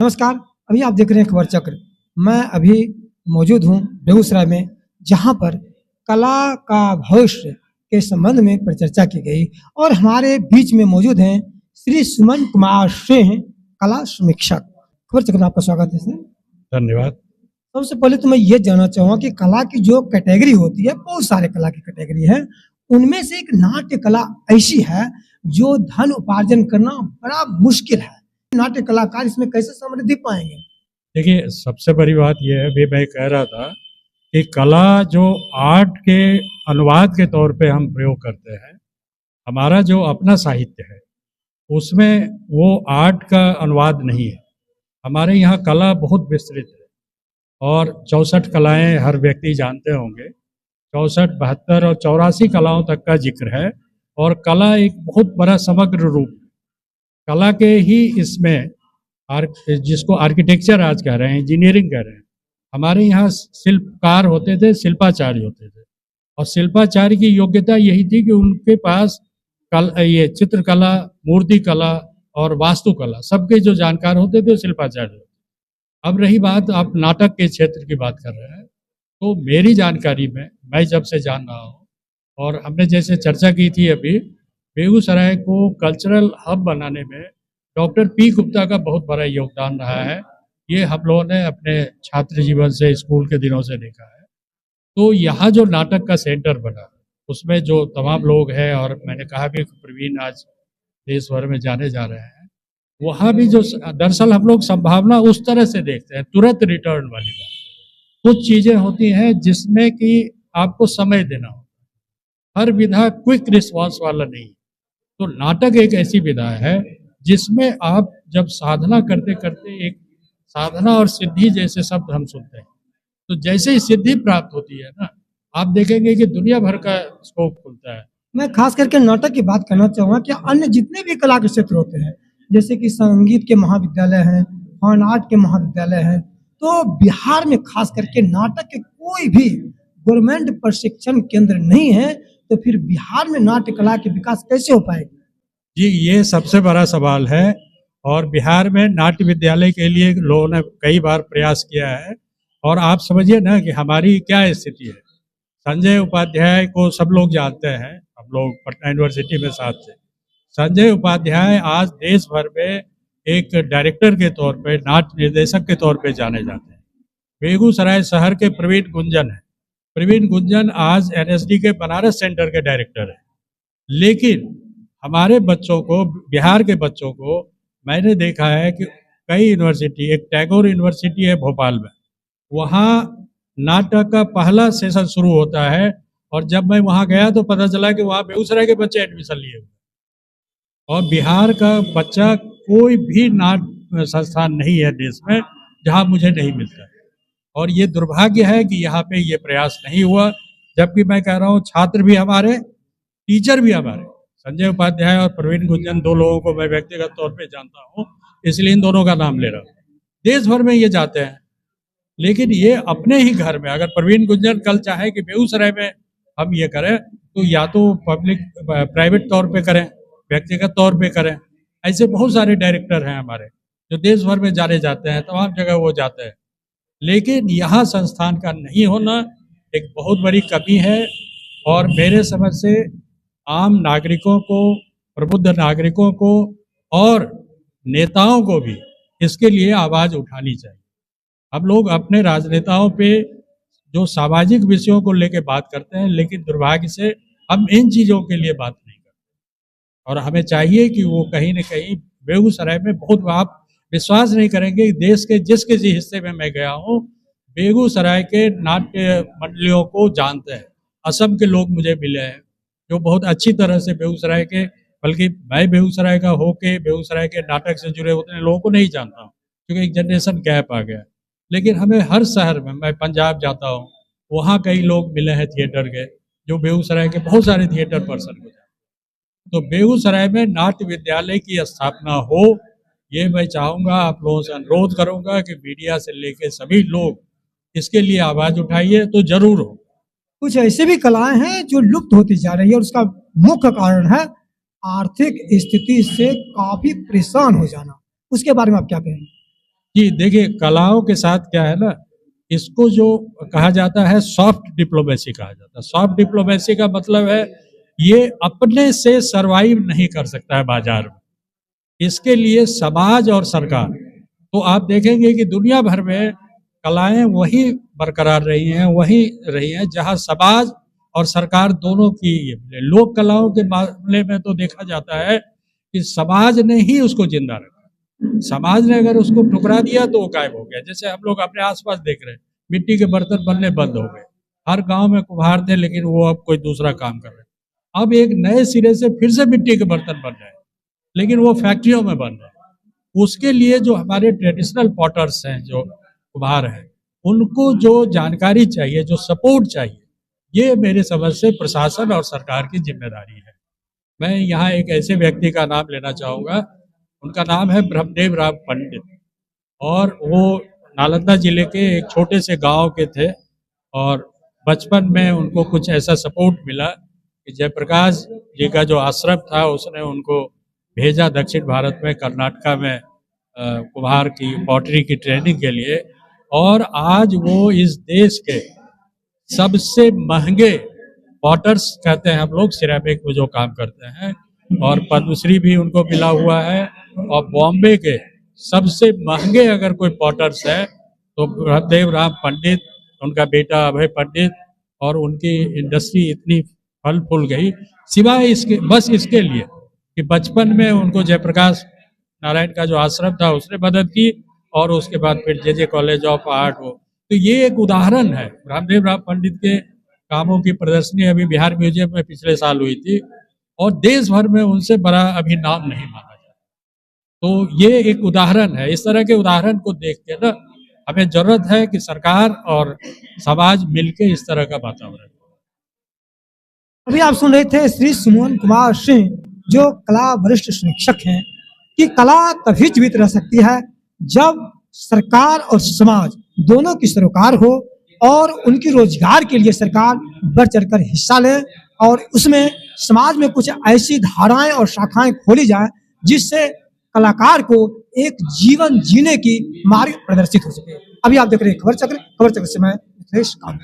नमस्कार। अभी आप देख रहे हैं खबर चक्र। मैं अभी मौजूद हूँ बेगूसराय में, जहाँ पर कला का भविष्य के संबंध में परिचर्चा की गई और हमारे बीच में मौजूद हैं श्री सुमन कुमार सिंह, कला समीक्षक। खबर चक्र में आपका स्वागत है सर। धन्यवाद। सबसे पहले तो मैं ये जानना चाहूँगा कि कला की जो कैटेगरी होती है, बहुत सारे कला की कैटेगरी है, उनमें से एक नाट्य कला ऐसी है जो धन उपार्जन करना बड़ा मुश्किल है। नाट्य कलाकार इसमें कैसे समृद्धि पाएंगे? देखिए, सबसे बड़ी बात यह है, भी मैं कह रहा था कि कला जो आर्ट के अनुवाद के तौर पे हम प्रयोग करते हैं, हमारा जो अपना साहित्य है उसमें वो आर्ट का अनुवाद नहीं है। हमारे यहाँ कला बहुत विस्तृत है और 64 कलाएं हर व्यक्ति जानते होंगे। 64, 72 और 84 कलाओं तक का जिक्र है और कला एक बहुत बड़ा समग्र रूप है। कला के ही इसमें जिसको आर्किटेक्चर आज कह रहे हैं, इंजीनियरिंग कह रहे हैं, हमारे यहाँ शिल्पकार होते थे, शिल्पाचार्य होते थे और शिल्पाचार्य की योग्यता यही थी कि उनके पास ये चित्रकला, मूर्ति कला और वास्तुकला सबके जो जानकार होते थे शिल्पाचार्य होते। अब रही बात, आप नाटक के क्षेत्र की बात कर रहे हैं, तो मेरी जानकारी में मैं जब से जान रहा हूँ और हमने जैसे चर्चा की थी अभी, बेगूसराय को कल्चरल हब बनाने में डॉक्टर पी गुप्ता का बहुत बड़ा योगदान रहा है। ये हम लोगों ने अपने छात्र जीवन से, स्कूल के दिनों से देखा है। तो यहाँ जो नाटक का सेंटर बना, उसमें जो तमाम लोग हैं और मैंने कहा भी प्रवीण आज देश भर में जाने जा रहे हैं, वहाँ भी जो दरअसल हम लोग संभावना उस तरह से देखते हैं, तुरंत रिटर्न वाली बात। कुछ चीज़ें होती हैं जिसमें कि आपको समय देना होता है, हर विधा क्विक रिस्पॉन्स वाला नहीं। तो नाटक एक ऐसी विधा है जिसमें आप जब साधना करते करते, एक साधना और सिद्धि जैसे शब्द हम सुनते हैं, तो जैसे ही सिद्धि प्राप्त होती है ना, आप देखेंगे कि दुनिया भर का स्कोप खुलता है। मैं खास करके नाटक की बात करना चाहूँगा कि अन्य जितने भी कला के क्षेत्र होते हैं, जैसे कि संगीत के महाविद्यालय हैं, फाइन आर्ट के महाविद्यालय हैं, तो बिहार में खास करके नाटक के कोई भी गवर्नमेंट प्रशिक्षण केंद्र नहीं है, तो फिर बिहार में नाट्य कला के विकास कैसे हो पाएगा? जी, ये सबसे बड़ा सवाल है और बिहार में नाट्य विद्यालय के लिए लोगों ने कई बार प्रयास किया है और आप समझिए ना कि हमारी क्या स्थिति है। संजय उपाध्याय को सब लोग जानते हैं, हम लोग पटना यूनिवर्सिटी में साथ थे। संजय उपाध्याय आज देश भर में एक डायरेक्टर के तौर पे, नाट्य निर्देशक के तौर पे जाने जाते हैं। बेगूसराय शहर के प्रवीण गुंजन है, प्रवीण गुंजन आज एनएसडी के बनारस सेंटर के डायरेक्टर है। लेकिन हमारे बच्चों को, बिहार के बच्चों को मैंने देखा है कि कई यूनिवर्सिटी, एक टैगोर यूनिवर्सिटी है भोपाल में, वहाँ नाटक का पहला सेशन शुरू होता है और जब मैं वहाँ गया तो पता चला कि वहाँ बेगूसराय के बच्चे एडमिशन लिए हुए और बिहार का बच्चा कोई भी नाट्य संस्थान नहीं है देश में जहाँ मुझे नहीं मिलता है। और ये दुर्भाग्य है कि यहाँ पे ये प्रयास नहीं हुआ, जबकि मैं कह रहा हूँ छात्र भी हमारे, टीचर भी हमारे, संजय उपाध्याय और प्रवीण गुंजन, दो लोगों को मैं व्यक्तिगत तौर पे जानता हूँ, इसलिए इन दोनों का नाम ले रहा हूँ। देश भर में ये जाते हैं, लेकिन ये अपने ही घर में, अगर प्रवीण गुंजन कल चाहे कि बेगूसराय में हम ये करें, तो या तो पब्लिक प्राइवेट तौर पे करें, व्यक्तिगत तौर पे करें। ऐसे बहुत सारे डायरेक्टर हैं हमारे जो देश भर में जाने जाते हैं, तमाम जगह वो जाते हैं, लेकिन यहाँ संस्थान का नहीं होना एक बहुत बड़ी कमी है। और मेरे समझ से आम नागरिकों को, प्रबुद्ध नागरिकों को और नेताओं को भी इसके लिए आवाज़ उठानी चाहिए। हम लोग अपने राजनेताओं पे जो सामाजिक विषयों को लेकर बात करते हैं, लेकिन दुर्भाग्य से हम इन चीज़ों के लिए बात नहीं करते और हमें चाहिए कि वो कहीं न कहीं बेगूसराय में बहुत, आप विश्वास नहीं करेंगे, देश के जिस किसी हिस्से में मैं गया हूँ, बेगूसराय के नाट्य मंडलियों को जानते हैं। असम के लोग मुझे मिले हैं जो बहुत अच्छी तरह से बेगूसराय के, बल्कि मैं बेगूसराय का होके बेगूसराय के नाटक से जुड़े उतने लोगों को नहीं जानता हूँ, क्योंकि एक जनरेशन गैप आ गया। लेकिन हमें हर शहर में, मैं पंजाब जाता हूँ, वहाँ कई लोग मिले हैं थिएटर के, जो बेगूसराय के बहुत सारे थिएटर पर्सन को जानते हैं। तो बेगूसराय में नाट्य विद्यालय की स्थापना हो, ये मैं चाहूँगा, आप लोगों से अनुरोध करूँगा कि मीडिया से लेके सभी लोग इसके लिए आवाज़ उठाइए तो जरूर हो। कुछ ऐसे भी कलाएं हैं जो लुप्त होती जा रही है और उसका मुख्य कारण है आर्थिक स्थिति से काफी परेशान हो जाना, उसके बारे में आप क्या कहेंगे? कि देखिए कलाओं के साथ क्या है ना, इसको जो कहा जाता है सॉफ्ट डिप्लोमेसी कहा जाता है। सॉफ्ट डिप्लोमेसी का मतलब है ये अपने से सरवाइव नहीं कर सकता है बाजार में, इसके लिए समाज और सरकार। तो आप देखेंगे कि दुनिया भर में कलाएं वही बरकरार रही हैं, वही रही हैं जहां समाज और सरकार दोनों की ये मिले। लोक कलाओं के मामले में तो देखा जाता है कि समाज ने ही उसको जिंदा रखा। समाज ने अगर उसको ठुकरा दिया तो वो गायब हो गया। जैसे हम लोग अपने आसपास देख रहे हैं, मिट्टी के बर्तन बनने बंद हो गए। हर गांव में कुम्हार थे, लेकिन वो अब कोई दूसरा काम कर रहे हैं। अब एक नए सिरे से फिर से मिट्टी के बर्तन बन रहे हैं, लेकिन वो फैक्ट्रियों में बन रहे हैं। उसके लिए जो हमारे ट्रेडिशनल पॉटर्स हैं, जो कुम्हार हैं, उनको जो जानकारी चाहिए, जो सपोर्ट चाहिए, ये मेरे समझ से प्रशासन और सरकार की जिम्मेदारी है। मैं यहाँ एक ऐसे व्यक्ति का नाम लेना चाहूँगा, उनका नाम है ब्रह्मदेव राम पंडित, और वो नालंदा जिले के एक छोटे से गांव के थे। और बचपन में उनको कुछ ऐसा सपोर्ट मिला कि जयप्रकाश जी का जो आश्रम था उसने उनको भेजा दक्षिण भारत में, कर्नाटका में कुम्हार की पॉटरी की ट्रेनिंग के लिए। और आज वो इस देश के सबसे महंगे पॉटर्स कहते हैं हम लोग, सिरेमिक में जो काम करते हैं, और पद्मश्री भी उनको मिला हुआ है। और बॉम्बे के सबसे महंगे अगर कोई पॉटर्स है तो ब्रह्मदेव राम पंडित, उनका बेटा अभय पंडित, और उनकी इंडस्ट्री इतनी फल फूल गई सिवाय इसके, बस इसके लिए कि बचपन में उनको जयप्रकाश नारायण का जो आश्रम था उसने मदद की, और उसके बाद फिर जे कॉलेज ऑफ आर्ट हो। तो ये एक उदाहरण है। रामदेव राम पंडित के कामों की प्रदर्शनी अभी बिहार म्यूजियम में पिछले साल हुई थी, और देश भर में उनसे बड़ा अभी नाम नहीं माना जाता। तो ये एक उदाहरण है। इस तरह के उदाहरण को देख के ना हमें जरूरत है कि सरकार और समाज मिलके इस तरह का वातावरण। अभी आप सुन रहे थे श्री सुमन कुमार सिंह, जो कला वरिष्ठ समीक्षक हैं, कि कला तभी जीवित रह सकती है जब सरकार और समाज दोनों की सरोकार हो, और उनकी रोजगार के लिए सरकार बढ़ चढ़कर हिस्सा ले, और उसमें समाज में कुछ ऐसी धाराएं और शाखाएं खोली जाए जिससे कलाकार को एक जीवन जीने की मार्ग प्रदर्शित हो सके। अभी आप देख रहे हैं खबर चक्र से मैं मिथिलेश कामत।